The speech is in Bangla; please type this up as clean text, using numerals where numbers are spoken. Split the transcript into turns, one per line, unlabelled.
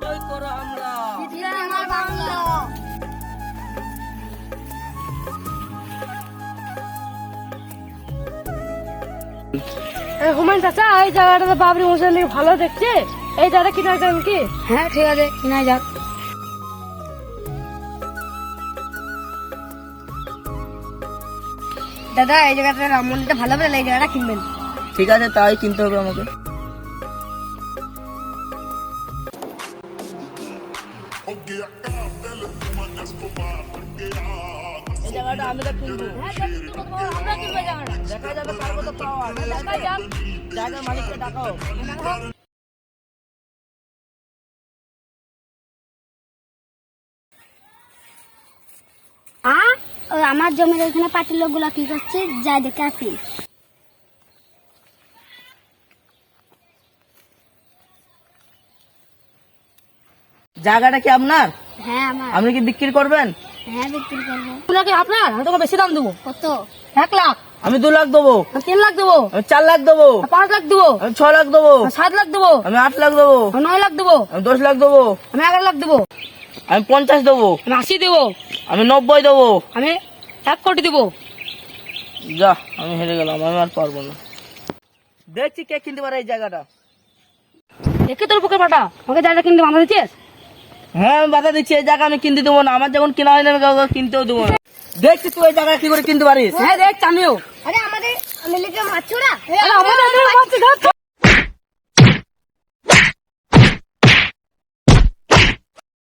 জয় করো আমরা।
হুমায়ুন চাচা, এই জায়গাটা বাবরি মশাই ভালো দেখছে, এই জায়গাটা কিনা যান কি?
হ্যাঁ ঠিক আছে, কিনা যাক। দাদা, এই জায়গাটা রাম মন্দিরটা ভালো হবে, এই জায়গাটা কিনবেন।
ঠিক আছে, তাই কিনতে হবে আমাকে। এই জায়গাটা আমি তো কিনবো।
আমরা কিনবো জায়গাটা।
দেখা যাবে কার কত পাওয়ার।
দেখা যাক।
জায়গার মালিককে ডাকাও।
ওই আমার জমির ওখানে পার্টির লোকগুলো কি করছে, যাই দেখে আসি।
জায়গাটা কি আপনার?
হ্যাঁ আমার।
আপনি কি বিক্রি করবেন?
হ্যাঁ বিক্রি করবো।
এগুলো কি আপনার? আমি তোকে বেশি দাম দেবো।
কত?
1 লাখ।
আমি 2 লাখ দেবো।
আমি 3 লাখ দেবো।
আমি 4 লাখ দেবো।
আমি 5 লাখ দেবো।
আমি 6 লাখ দেবো।
আমি 7 লাখ দেবো।
আমি 8 লাখ দেবো।
আমি 9 লাখ দেবো।
আমি 10 লাখ দেবো।
আমি 11 লাখ দেবো।
আমি 50 দেবো।
আমি 80 দেবো।
আমি 90 দেবো।
আমি 1 কোটি দেবো।
যা, আমি হেরে গেলাম, আমি আর পারবো না। দেখছি কে কিনতে পারে এই জায়গাটা।
দেখে তোর বুকে পাটা, আমাকে জায়গা কিনতে বাধা দিচ্ছিস?
হ্যাঁ, আমি বাধা দিচ্ছি, এই জায়গা আমি কিনতে দেবো না। আমার যখন কেনা হয়নি আমি কাউকে কিনতেও দেবো না। দেখছি তুই এই জায়গা কি করে কিনতে পারিস।
হ্যাঁ দেখছি আমিও।
আরে আমাদের মিলিকে মারছো না?
আমাদের